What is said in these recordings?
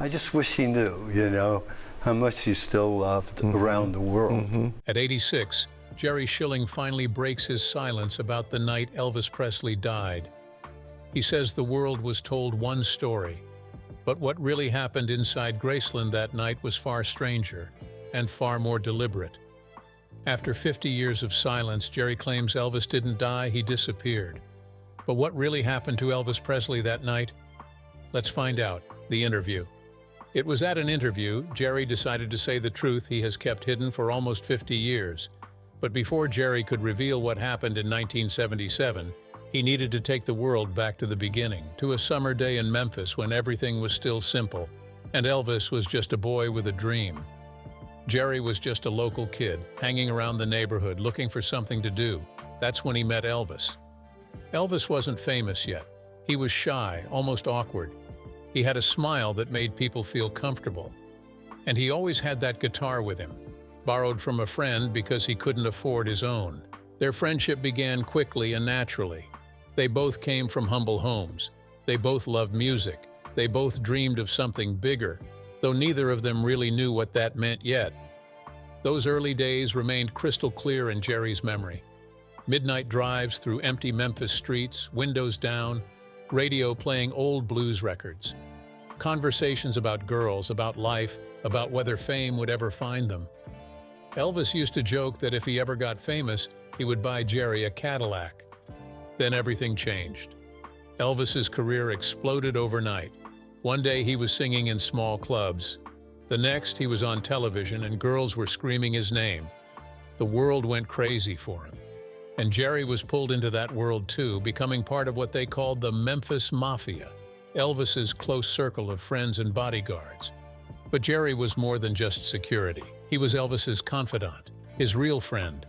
I just wish he knew, you know, how much he's still loved around the world. At 86, Jerry Schilling finally breaks his silence about the night Elvis Presley died. He says the world was told one story, but what really happened inside Graceland that night was far stranger and far more deliberate. After 50 years of silence, Jerry claims Elvis didn't die, he disappeared. But what really happened to Elvis Presley that night? Let's find out. The interview. It was at an interview Jerry decided to say the truth he has kept hidden for almost 50 years. But before Jerry could reveal what happened in 1977, he needed to take the world back to the beginning, to a summer day in Memphis when everything was still simple, and Elvis was just a boy with a dream. Jerry was just a local kid, hanging around the neighborhood looking for something to do. That's when he met Elvis. Elvis wasn't famous yet. He was shy, almost awkward. He had a smile that made people feel comfortable. And he always had that guitar with him, borrowed from a friend because he couldn't afford his own. Their friendship began quickly and naturally. They both came from humble homes. They both loved music. They both dreamed of something bigger, though neither of them really knew what that meant yet. Those early days remained crystal clear in Jerry's memory. Midnight drives through empty Memphis streets, windows down, radio playing old blues records. Conversations about girls, about life, about whether fame would ever find them. Elvis used to joke that if he ever got famous, he would buy Jerry a Cadillac. Then everything changed. Elvis's career exploded overnight. One day he was singing in small clubs. The next he was on television and girls were screaming his name. The world went crazy for him. And Jerry was pulled into that world too, becoming part of what they called the Memphis Mafia, Elvis's close circle of friends and bodyguards. But Jerry was more than just security. He was Elvis's confidant, his real friend.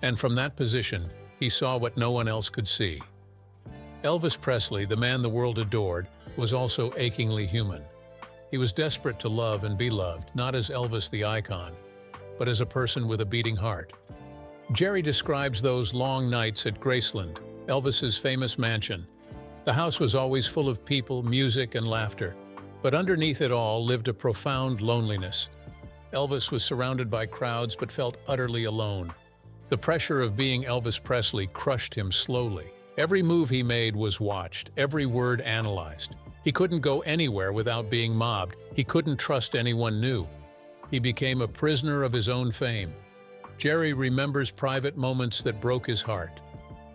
And from that position, he saw what no one else could see. Elvis Presley, the man the world adored, was also achingly human. He was desperate to love and be loved, not as Elvis the icon, but as a person with a beating heart. Jerry describes those long nights at Graceland, Elvis's famous mansion. The house was always full of people, music, and laughter, but underneath it all lived a profound loneliness. Elvis was surrounded by crowds but felt utterly alone. The pressure of being Elvis Presley crushed him slowly. Every move he made was watched, every word analyzed. He couldn't go anywhere without being mobbed. He couldn't trust anyone new. He became a prisoner of his own fame. Jerry remembers private moments that broke his heart.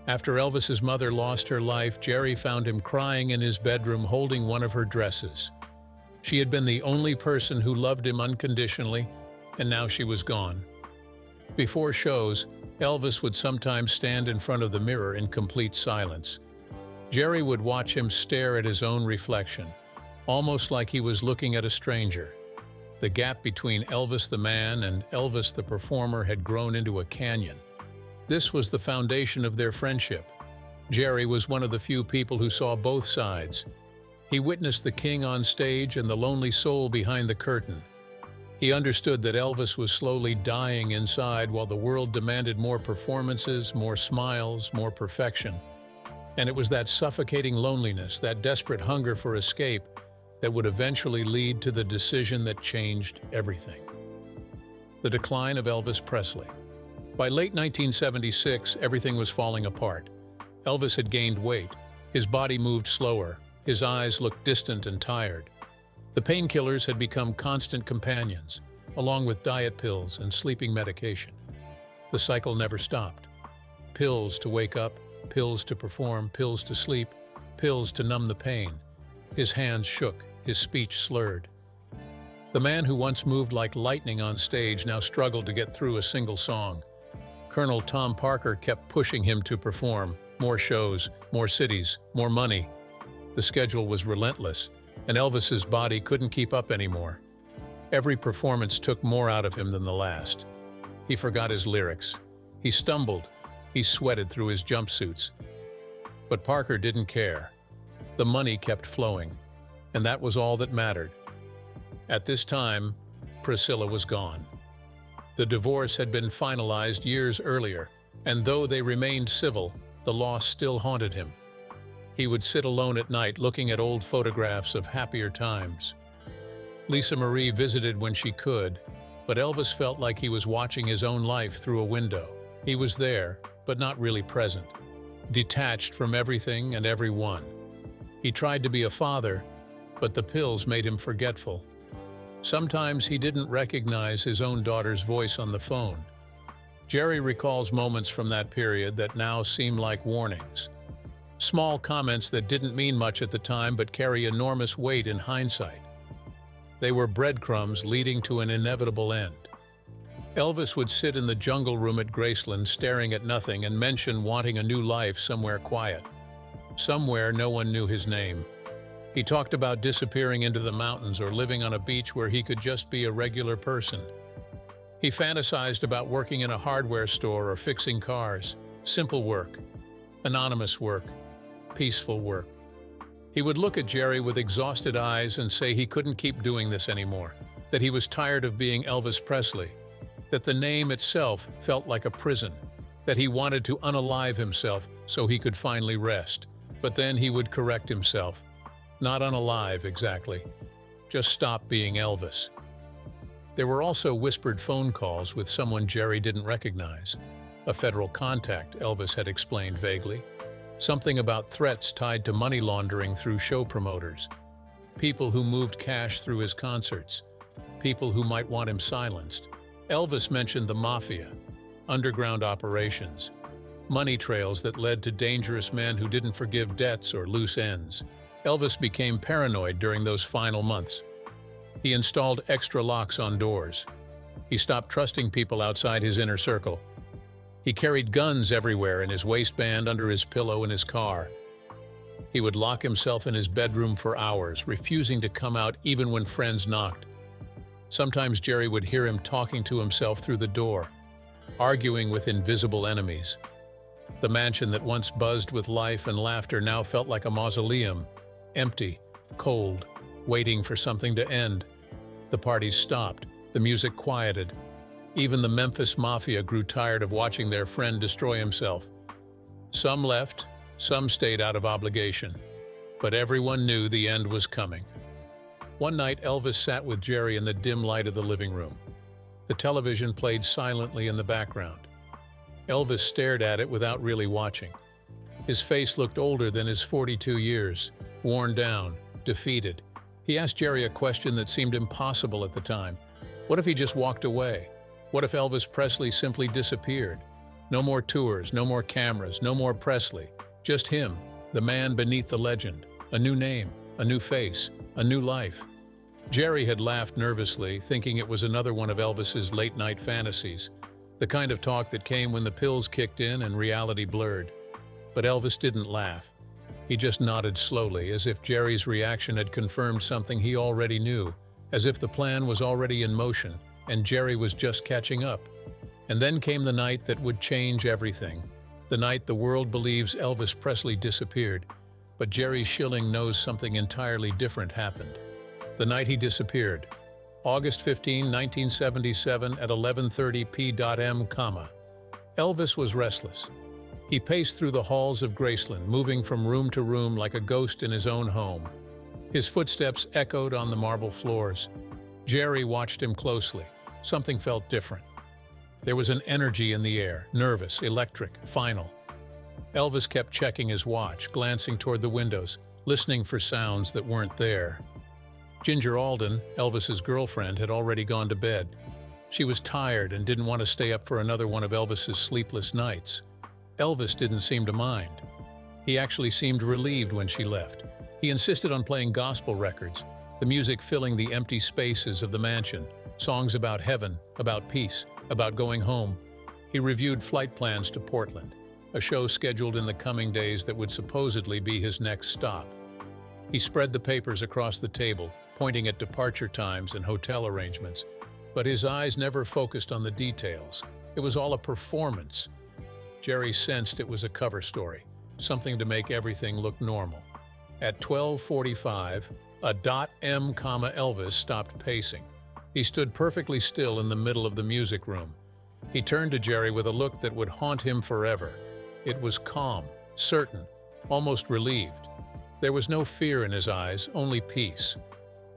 After Elvis's mother lost her life, Jerry found him crying in his bedroom holding one of her dresses. She had been the only person who loved him unconditionally, and now she was gone. Before shows, Elvis would sometimes stand in front of the mirror in complete silence. Jerry would watch him stare at his own reflection, almost like he was looking at a stranger. The gap between Elvis the man and Elvis the performer had grown into a canyon. This was the foundation of their friendship. Jerry was one of the few people who saw both sides. He witnessed the king on stage and the lonely soul behind the curtain. He understood that Elvis was slowly dying inside while the world demanded more performances, more smiles, more perfection. And it was that suffocating loneliness, that desperate hunger for escape, that would eventually lead to the decision that changed everything. The decline of Elvis Presley. By late 1976, everything was falling apart. Elvis had gained weight. His body moved slower. His eyes looked distant and tired. The painkillers had become constant companions, along with diet pills and sleeping medication. The cycle never stopped. Pills to wake up, pills to perform, pills to sleep, pills to numb the pain. His hands shook, his speech slurred. The man who once moved like lightning on stage now struggled to get through a single song. Colonel Tom Parker kept pushing him to perform. More shows, more cities, more money. The schedule was relentless, and Elvis's body couldn't keep up anymore. Every performance took more out of him than the last. He forgot his lyrics. He stumbled. He sweated through his jumpsuits. But Parker didn't care. The money kept flowing, and that was all that mattered. At this time, Priscilla was gone. The divorce had been finalized years earlier, and though they remained civil, the loss still haunted him. He would sit alone at night looking at old photographs of happier times. Lisa Marie visited when she could, but Elvis felt like he was watching his own life through a window. He was there, but not really present, detached from everything and everyone. He tried to be a father, but the pills made him forgetful. Sometimes he didn't recognize his own daughter's voice on the phone. Jerry recalls moments from that period that now seem like warnings. Small comments that didn't mean much at the time but carry enormous weight in hindsight. They were breadcrumbs leading to an inevitable end. Elvis would sit in the jungle room at Graceland staring at nothing and mention wanting a new life somewhere quiet. Somewhere no one knew his name. He talked about disappearing into the mountains or living on a beach where he could just be a regular person. He fantasized about working in a hardware store or fixing cars. Simple work, anonymous work, peaceful work. He would look at Jerry with exhausted eyes and say he couldn't keep doing this anymore, that he was tired of being Elvis Presley, that the name itself felt like a prison, that he wanted to unalive himself so he could finally rest. But then he would correct himself. Not unalive, exactly. Just stop being Elvis. There were also whispered phone calls with someone Jerry didn't recognize. A federal contact, Elvis had explained vaguely. Something about threats tied to money laundering through show promoters. People who moved cash through his concerts. People who might want him silenced. Elvis mentioned the mafia, underground operations, money trails that led to dangerous men who didn't forgive debts or loose ends. Elvis became paranoid during those final months. He installed extra locks on doors. He stopped trusting people outside his inner circle. He carried guns everywhere in his waistband, under his pillow, in his car. He would lock himself in his bedroom for hours, refusing to come out even when friends knocked. Sometimes Jerry would hear him talking to himself through the door, arguing with invisible enemies. The mansion that once buzzed with life and laughter now felt like a mausoleum, empty, cold, waiting for something to end. The parties stopped, the music quieted. Even the Memphis Mafia grew tired of watching their friend destroy himself. Some left, some stayed out of obligation, but everyone knew the end was coming. One night, Elvis sat with Jerry in the dim light of the living room. The television played silently in the background. Elvis stared at it without really watching. His face looked older than his 42 years, worn down, defeated. He asked Jerry a question that seemed impossible at the time. What if he just walked away? What if Elvis Presley simply disappeared? No more tours, no more cameras, no more Presley. Just him, the man beneath the legend. A new name, a new face, a new life. Jerry had laughed nervously, thinking it was another one of Elvis's late-night fantasies, the kind of talk that came when the pills kicked in and reality blurred. But Elvis didn't laugh. He just nodded slowly, as if Jerry's reaction had confirmed something he already knew, as if the plan was already in motion, and Jerry was just catching up. And then came the night that would change everything. The night the world believes Elvis Presley disappeared, but Jerry Schilling knows something entirely different happened. The night he disappeared, August 15, 1977 at 11:30 p.m. Elvis was restless. He paced through the halls of Graceland, moving from room to room like a ghost in his own home. His footsteps echoed on the marble floors. Jerry watched him closely. Something felt different. There was an energy in the air, nervous, electric, final. Elvis kept checking his watch, glancing toward the windows, listening for sounds that weren't there. Ginger Alden, Elvis's girlfriend, had already gone to bed. She was tired and didn't want to stay up for another one of Elvis's sleepless nights. Elvis didn't seem to mind. He actually seemed relieved when she left. He insisted on playing gospel records, the music filling the empty spaces of the mansion, songs about heaven, about peace, about going home. He reviewed flight plans to Portland, a show scheduled in the coming days that would supposedly be his next stop. He spread the papers across the table, pointing at departure times and hotel arrangements, but his eyes never focused on the details. It was all a performance. Jerry sensed it was a cover story, something to make everything look normal. At 12:45, a .m, Elvis stopped pacing. He stood perfectly still in the middle of the music room. He turned to Jerry with a look that would haunt him forever. It was calm, certain, almost relieved. There was no fear in his eyes, only peace.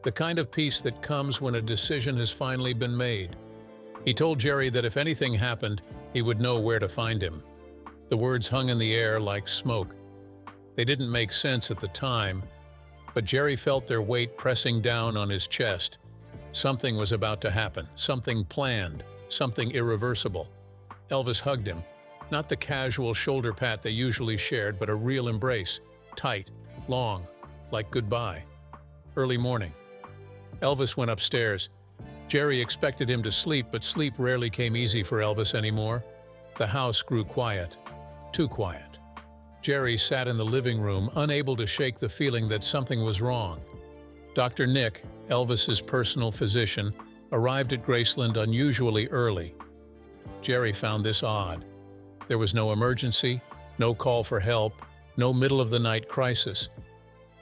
the kind of peace that comes when a decision has finally been made. He told Jerry that if anything happened, he would know where to find him. The words hung in the air like smoke. They didn't make sense at the time, but Jerry felt their weight pressing down on his chest. Something was about to happen, something planned, something irreversible. Elvis hugged him, not the casual shoulder pat they usually shared, but a real embrace, tight, long, like goodbye. Early morning. Elvis went upstairs. Jerry expected him to sleep, but sleep rarely came easy for Elvis anymore. The house grew quiet, too quiet. Jerry sat in the living room, unable to shake the feeling that something was wrong. Dr. Nick, Elvis's personal physician, arrived at Graceland unusually early. Jerry found this odd. There was no emergency, no call for help, no middle-of-the-night crisis.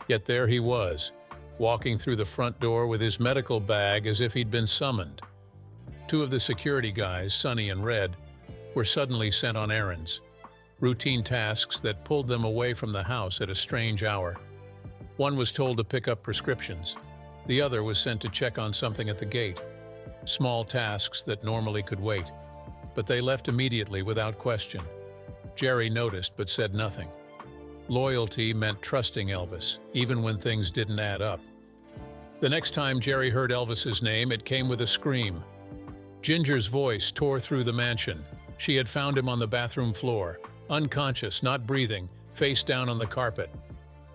Yet there he was, walking through the front door with his medical bag as if he'd been summoned. Two of the security guys, Sonny and Red, were suddenly sent on errands. Routine tasks that pulled them away from the house at a strange hour. One was told to pick up prescriptions. The other was sent to check on something at the gate. Small tasks that normally could wait. But they left immediately without question. Jerry noticed but said nothing. Loyalty meant trusting Elvis, even when things didn't add up. The next time Jerry heard Elvis's name, it came with a scream. Ginger's voice tore through the mansion. She had found him on the bathroom floor, unconscious, not breathing, face down on the carpet.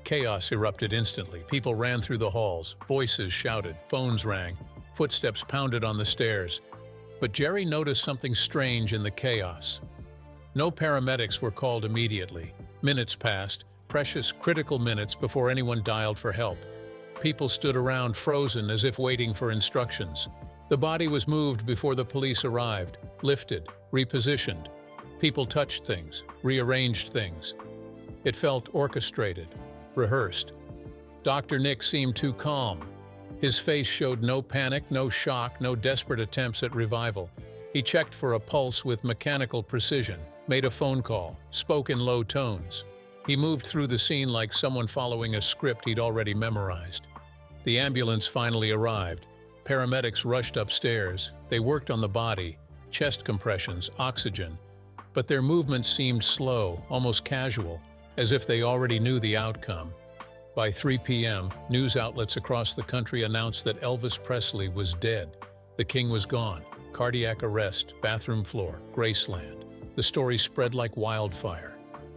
Chaos erupted instantly. People ran through the halls, voices shouted, phones rang, footsteps pounded on the stairs. But Jerry noticed something strange in the chaos. No paramedics were called immediately. Minutes passed, precious, critical minutes before anyone dialed for help. People stood around frozen as if waiting for instructions. The body was moved before the police arrived, lifted, repositioned. People touched things, rearranged things. It felt orchestrated, rehearsed. Dr. Nick seemed too calm. His face showed no panic, no shock, no desperate attempts at revival. He checked for a pulse with mechanical precision, made a phone call, spoke in low tones. He moved through the scene like someone following a script he'd already memorized. The ambulance finally arrived. Paramedics rushed upstairs. They worked on the body, chest compressions, oxygen. But their movements seemed slow, almost casual, as if they already knew the outcome. By 3 p.m., news outlets across the country announced that Elvis Presley was dead. The king was gone. Cardiac arrest, bathroom floor, Graceland. The story spread like wildfire.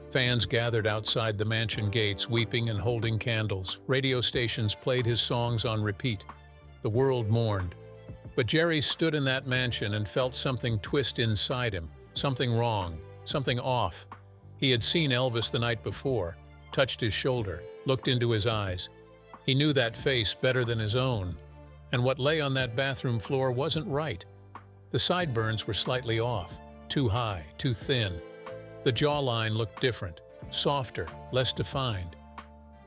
Fans gathered outside the mansion gates, weeping and holding candles. Radio stations played his songs on repeat. The world mourned. But Jerry stood in that mansion and felt something twist inside him, something wrong, something off. He had seen Elvis the night before, touched his shoulder, looked into his eyes. He knew that face better than his own, and what lay on that bathroom floor wasn't right. The sideburns were slightly off, too high, too thin. The jawline looked different, softer, less defined.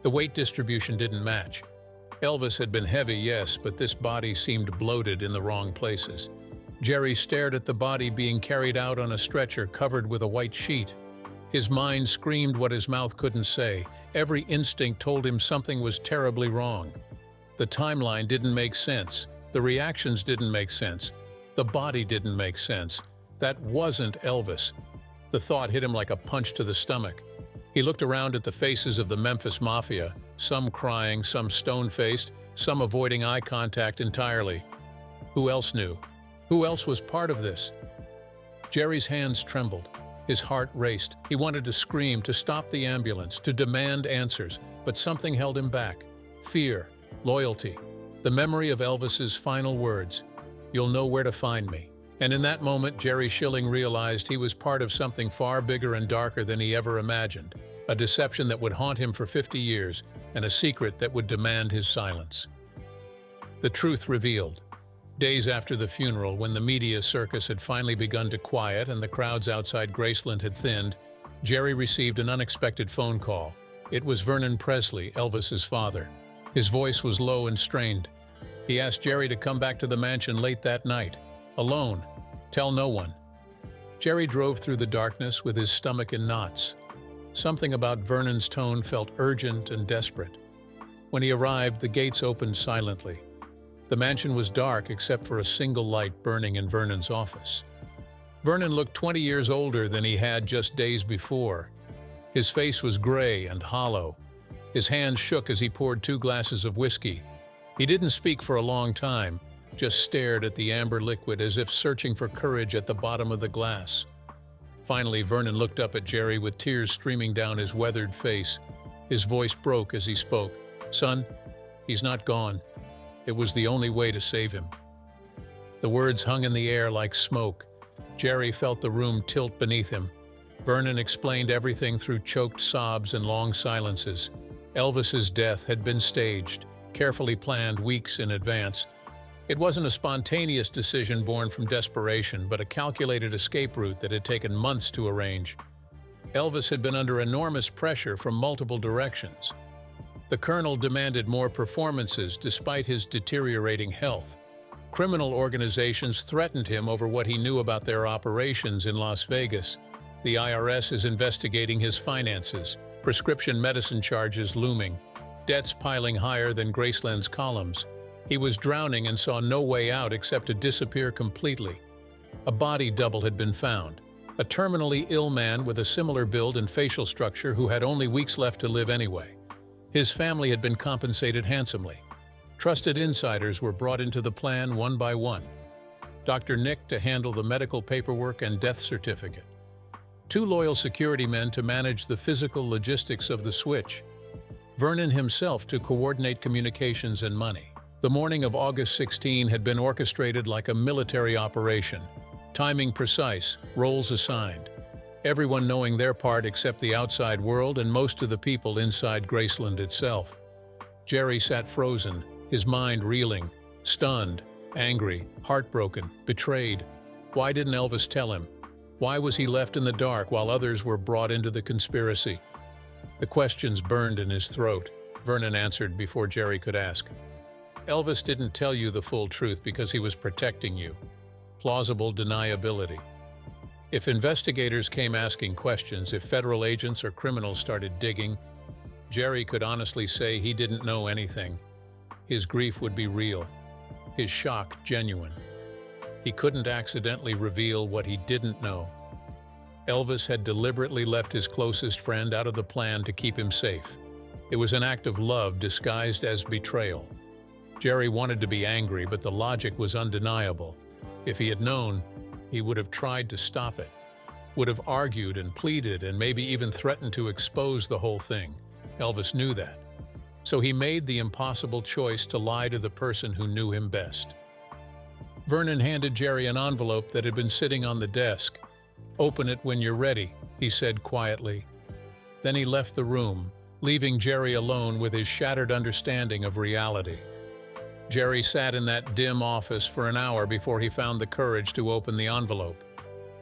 The weight distribution didn't match. Elvis had been heavy, yes, but this body seemed bloated in the wrong places. Jerry stared at the body being carried out on a stretcher covered with a white sheet. His mind screamed what his mouth couldn't say. Every instinct told him something was terribly wrong. The timeline didn't make sense. The reactions didn't make sense. The body didn't make sense. That wasn't Elvis. The thought hit him like a punch to the stomach. He looked around at the faces of the Memphis Mafia, some crying, some stone-faced, some avoiding eye contact entirely. Who else knew? Who else was part of this? Jerry's hands trembled. His heart raced. He wanted to scream, to stop the ambulance, to demand answers, but something held him back. Fear, loyalty, the memory of Elvis's final words, "You'll know where to find me." And in that moment, Jerry Schilling realized he was part of something far bigger and darker than he ever imagined, a deception that would haunt him for 50 years, and a secret that would demand his silence. The truth revealed. Days after the funeral, when the media circus had finally begun to quiet and the crowds outside Graceland had thinned, Jerry received an unexpected phone call. It was Vernon Presley, Elvis's father. His voice was low and strained. He asked Jerry to come back to the mansion late that night, alone. Tell no one. Jerry drove through the darkness with his stomach in knots. Something about Vernon's tone felt urgent and desperate. When he arrived, the gates opened silently. The mansion was dark except for a single light burning in Vernon's office. Vernon looked 20 years older than he had just days before. His face was gray and hollow. His hands shook as he poured 2 glasses of whiskey. He didn't speak for a long time, just stared at the amber liquid as if searching for courage at the bottom of the glass. Finally, Vernon looked up at Jerry with tears streaming down his weathered face. His voice broke as he spoke. "Son, he's not gone. It was the only way to save him." The words hung in the air like smoke. Jerry felt the room tilt beneath him. Vernon explained everything through choked sobs and long silences. Elvis's death had been staged, carefully planned weeks in advance. It wasn't a spontaneous decision born from desperation, but a calculated escape route that had taken months to arrange. Elvis had been under enormous pressure from multiple directions. The Colonel demanded more performances despite his deteriorating health. Criminal organizations threatened him over what he knew about their operations in Las Vegas. The IRS is investigating his finances, prescription medicine charges looming, debts piling higher than Graceland's columns. He was drowning and saw no way out except to disappear completely. A body double had been found, a terminally ill man with a similar build and facial structure who had only weeks left to live anyway. His family had been compensated handsomely. Trusted insiders were brought into the plan one by one. Dr. Nick to handle the medical paperwork and death certificate. 2 loyal security men to manage the physical logistics of the switch. Vernon himself to coordinate communications and money. The morning of August 16 had been orchestrated like a military operation. Timing precise, roles assigned. Everyone knowing their part except the outside world and most of the people inside Graceland itself. Jerry sat frozen, his mind reeling, stunned, angry, heartbroken, betrayed. Why didn't Elvis tell him? Why was he left in the dark while others were brought into the conspiracy? The questions burned in his throat. Vernon answered before Jerry could ask. "Elvis didn't tell you the full truth because he was protecting you." Plausible deniability. If investigators came asking questions, if federal agents or criminals started digging, Jerry could honestly say he didn't know anything. His grief would be real, his shock genuine. He couldn't accidentally reveal what he didn't know. Elvis had deliberately left his closest friend out of the plan to keep him safe. It was an act of love disguised as betrayal. Jerry wanted to be angry, but the logic was undeniable. If he had known, he would have tried to stop it, would have argued and pleaded and maybe even threatened to expose the whole thing. Elvis knew that. So he made the impossible choice to lie to the person who knew him best. Vernon handed Jerry an envelope that had been sitting on the desk. "Open it when you're ready," he said quietly. Then he left the room, leaving Jerry alone with his shattered understanding of reality. Jerry sat in that dim office for an hour before he found the courage to open the envelope.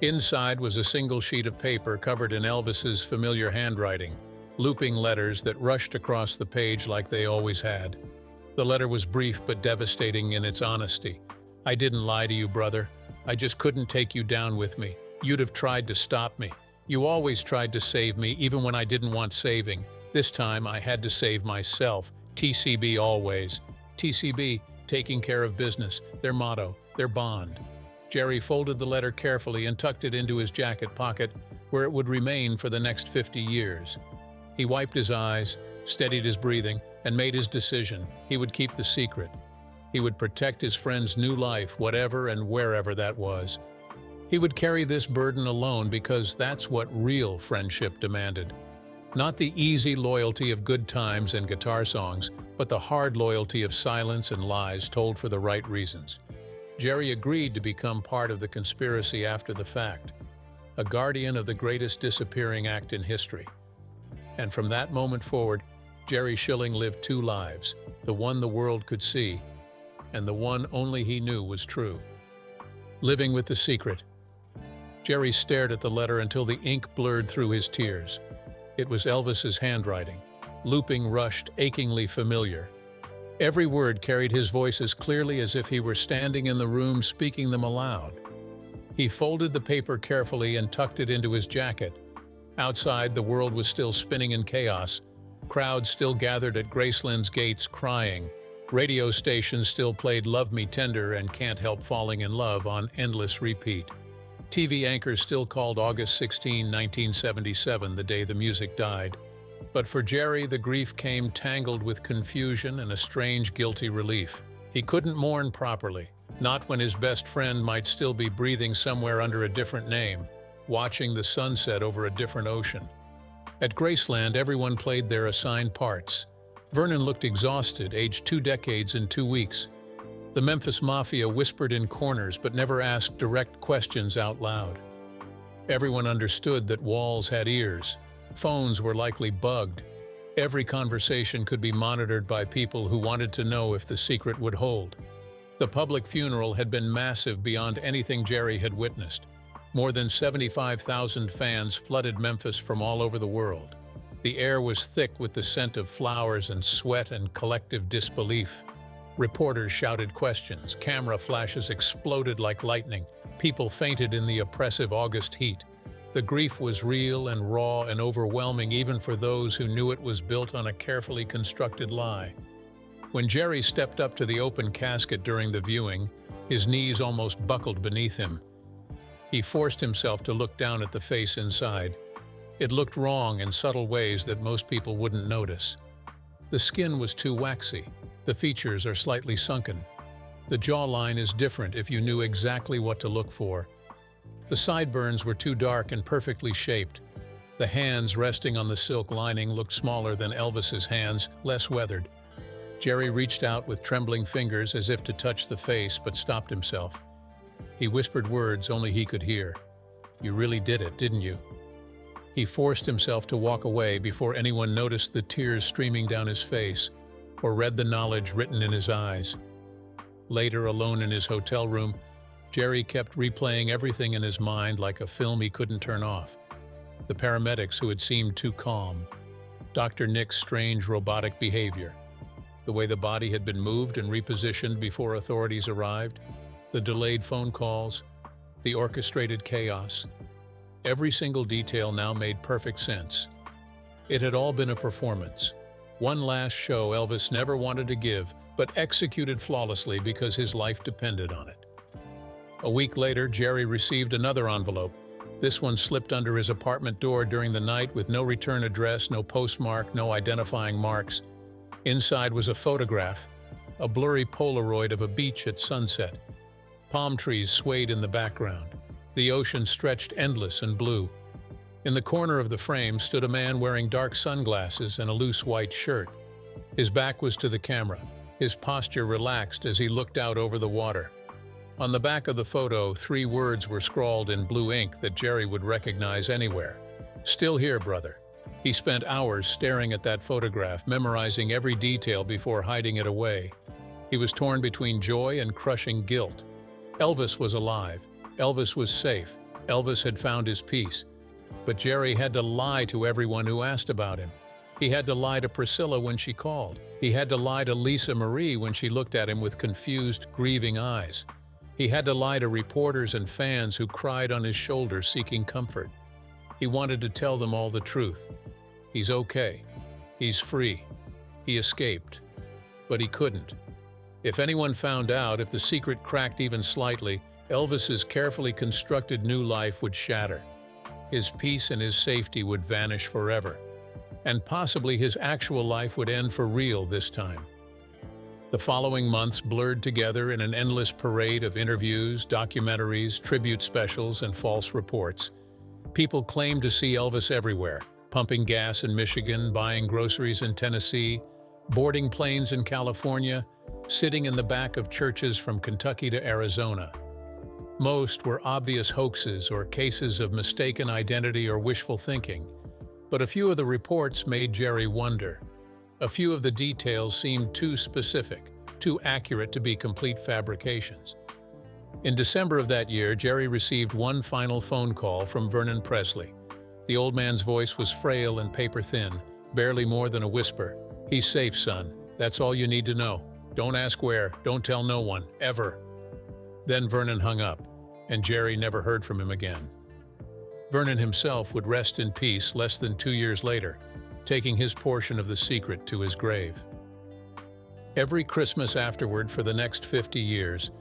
Inside was a single sheet of paper covered in Elvis's familiar handwriting, looping letters that rushed across the page like they always had. The letter was brief but devastating in its honesty. "I didn't lie to you, brother. I just couldn't take you down with me. You'd have tried to stop me. You always tried to save me, even when I didn't want saving. This time I had to save myself. TCB always." TCB, taking care of business, their motto, their bond. Jerry folded the letter carefully and tucked it into his jacket pocket, where it would remain for the next 50 years. He wiped his eyes, steadied his breathing, and made his decision. He would keep the secret. He would protect his friend's new life, whatever and wherever that was. He would carry this burden alone because that's what real friendship demanded. Not the easy loyalty of good times and guitar songs, but the hard loyalty of silence and lies told for the right reasons. Jerry agreed to become part of the conspiracy after the fact, a guardian of the greatest disappearing act in history. And from that moment forward, Jerry Schilling lived 2 lives, the one the world could see, and the one only he knew was true. Living with the secret. Jerry stared at the letter until the ink blurred through his tears. It was Elvis's handwriting, looping, rushed, achingly familiar. Every word carried his voice as clearly as if he were standing in the room speaking them aloud. He folded the paper carefully and tucked it into his jacket. Outside, the world was still spinning in chaos. Crowds still gathered at Graceland's gates crying, Radio stations still played Love Me Tender and Can't Help Falling in Love on endless repeat. TV anchors still called August 16, 1977, the day the music died. But for Jerry, the grief came tangled with confusion and a strange, guilty relief. He couldn't mourn properly, not when his best friend might still be breathing somewhere under a different name, watching the sunset over a different ocean. At Graceland, everyone played their assigned parts. Vernon looked exhausted, aged 2 decades in 2 weeks. The Memphis Mafia whispered in corners but never asked direct questions out loud. Everyone understood that walls had ears. Phones were likely bugged. Every conversation could be monitored by people who wanted to know if the secret would hold. The public funeral had been massive beyond anything Jerry had witnessed. More than 75,000 fans flooded Memphis from all over the world. The air was thick with the scent of flowers and sweat and collective disbelief. Reporters shouted questions, camera flashes exploded like lightning, people fainted in the oppressive August heat. The grief was real and raw and overwhelming even for those who knew it was built on a carefully constructed lie. When Jerry stepped up to the open casket during the viewing, his knees almost buckled beneath him. He forced himself to look down at the face inside. It looked wrong in subtle ways that most people wouldn't notice. The skin was too waxy. The features are slightly sunken. The jawline is different if you knew exactly what to look for. The sideburns were too dark and perfectly shaped. The hands resting on the silk lining looked smaller than Elvis's hands, less weathered. Jerry reached out with trembling fingers as if to touch the face, but stopped himself. He whispered words only he could hear. "You really did it, didn't you?" He forced himself to walk away before anyone noticed the tears streaming down his face or read the knowledge written in his eyes. Later, alone in his hotel room, Jerry kept replaying everything in his mind like a film he couldn't turn off. The paramedics who had seemed too calm, Dr. Nick's strange robotic behavior, the way the body had been moved and repositioned before authorities arrived, the delayed phone calls, the orchestrated chaos. Every single detail now made perfect sense. It had all been a performance. One last show Elvis never wanted to give, but executed flawlessly because his life depended on it. A week later, Jerry received another envelope. This one slipped under his apartment door during the night with no return address, no postmark, no identifying marks. Inside was a photograph, a blurry Polaroid of a beach at sunset. Palm trees swayed in the background. The ocean stretched endless and blue. In the corner of the frame stood a man wearing dark sunglasses and a loose white shirt. His back was to the camera, his posture relaxed as he looked out over the water. On the back of the photo, 3 words were scrawled in blue ink that Jerry would recognize anywhere. "Still here, brother." He spent hours staring at that photograph, memorizing every detail before hiding it away. He was torn between joy and crushing guilt. Elvis was alive. Elvis was safe. Elvis had found his peace. But Jerry had to lie to everyone who asked about him. He had to lie to Priscilla when she called. He had to lie to Lisa Marie when she looked at him with confused, grieving eyes. He had to lie to reporters and fans who cried on his shoulder seeking comfort. He wanted to tell them all the truth. He's okay. He's free. He escaped. But he couldn't. If anyone found out, if the secret cracked even slightly, Elvis's carefully constructed new life would shatter. His peace and his safety would vanish forever. And possibly his actual life would end for real this time. The following months blurred together in an endless parade of interviews, documentaries, tribute specials, and false reports. People claimed to see Elvis everywhere, pumping gas in Michigan, buying groceries in Tennessee, boarding planes in California, sitting in the back of churches from Kentucky to Arizona. Most were obvious hoaxes or cases of mistaken identity or wishful thinking, but a few of the reports made Jerry wonder. A few of the details seemed too specific, too accurate to be complete fabrications. In December of that year, Jerry received one final phone call from Vernon Presley. The old man's voice was frail and paper-thin, barely more than a whisper. "He's safe, son. That's all you need to know. Don't ask where. Don't tell no one, ever." Then Vernon hung up, and Jerry never heard from him again. Vernon himself would rest in peace less than 2 years later, taking his portion of the secret to his grave. Every Christmas afterward for the next 50 years,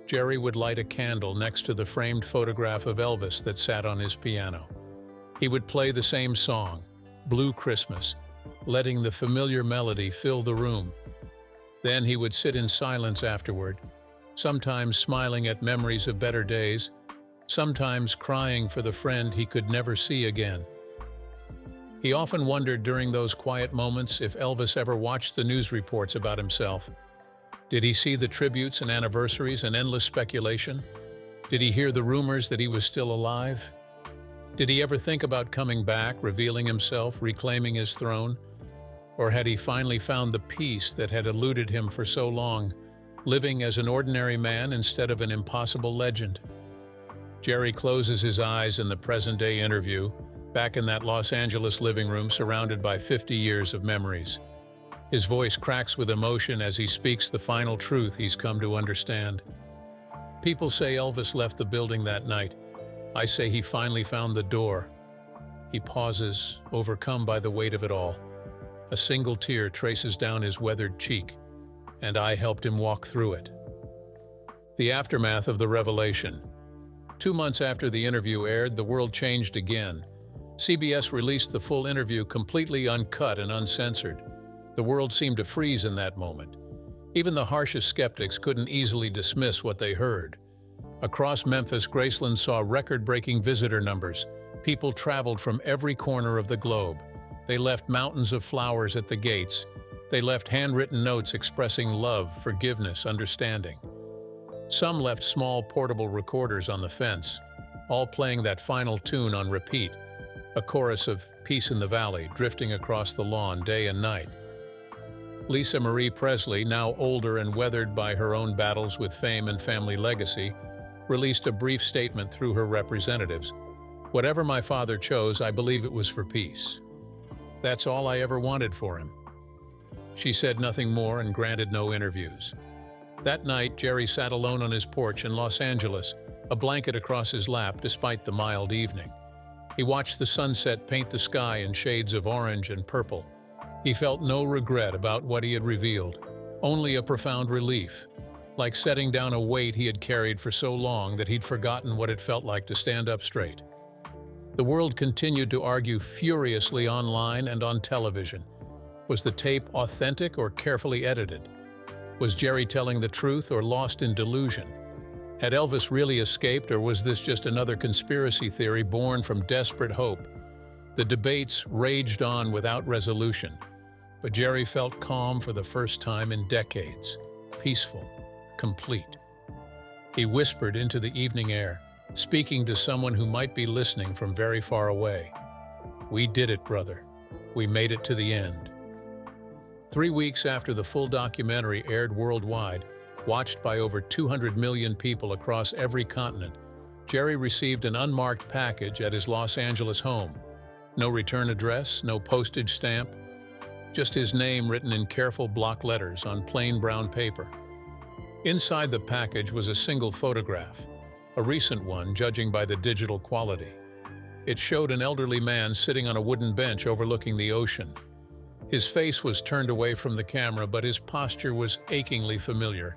Jerry would light a candle next to the framed photograph of Elvis that sat on his piano. He would play the same song, Blue Christmas, letting the familiar melody fill the room. Then he would sit in silence afterward, sometimes smiling at memories of better days, sometimes crying for the friend he could never see again. He often wondered during those quiet moments if Elvis ever watched the news reports about himself. Did he see the tributes and anniversaries and endless speculation? Did he hear the rumors that he was still alive? Did he ever think about coming back, revealing himself, reclaiming his throne? Or had he finally found the peace that had eluded him for so long, living as an ordinary man instead of an impossible legend? Jerry closes his eyes in the present-day interview, back in that Los Angeles living room surrounded by 50 years of memories. His voice cracks with emotion as he speaks the final truth he's come to understand. People say Elvis left the building that night. I say he finally found the door. He pauses, overcome by the weight of it all. A single tear traces down his weathered cheek, and I helped him walk through it. The aftermath of the revelation. 2 months after the interview aired, the world changed again. CBS released the full interview completely uncut and uncensored. The world seemed to freeze in that moment. Even the harshest skeptics couldn't easily dismiss what they heard. Across Memphis, Graceland saw record-breaking visitor numbers. People traveled from every corner of the globe. They left mountains of flowers at the gates. They left handwritten notes expressing love, forgiveness, understanding. Some left small portable recorders on the fence, all playing that final tune on repeat, a chorus of Peace in the Valley drifting across the lawn day and night. Lisa Marie Presley, now older and weathered by her own battles with fame and family legacy, released a brief statement through her representatives. Whatever my father chose, I believe it was for peace. That's all I ever wanted for him. She said nothing more and granted no interviews. That night, Jerry sat alone on his porch in Los Angeles, a blanket across his lap despite the mild evening. He watched the sunset paint the sky in shades of orange and purple. He felt no regret about what he had revealed, only a profound relief, like setting down a weight he had carried for so long that he'd forgotten what it felt like to stand up straight. The world continued to argue furiously online and on television. Was the tape authentic or carefully edited? Was Jerry telling the truth or lost in delusion? Had Elvis really escaped, or was this just another conspiracy theory born from desperate hope? The debates raged on without resolution, but Jerry felt calm for the first time in decades, peaceful, complete. He whispered into the evening air, speaking to someone who might be listening from very far away. "We did it, brother. We made it to the end." 3 weeks after the full documentary aired worldwide, watched by over 200 million people across every continent, Jerry received an unmarked package at his Los Angeles home. No return address, no postage stamp, just his name written in careful block letters on plain brown paper. Inside the package was a single photograph, a recent one judging by the digital quality. It showed an elderly man sitting on a wooden bench overlooking the ocean. His face was turned away from the camera, but his posture was achingly familiar.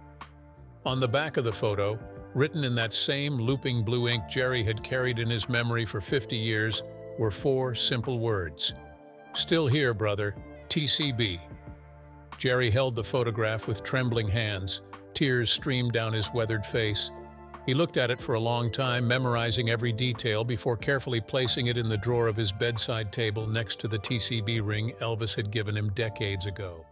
On the back of the photo, written in that same looping blue ink Jerry had carried in his memory for 50 years, were 4 simple words. "Still here, brother. TCB." Jerry held the photograph with trembling hands. Tears streamed down his weathered face. He looked at it for a long time, memorizing every detail before carefully placing it in the drawer of his bedside table next to the TCB ring Elvis had given him decades ago.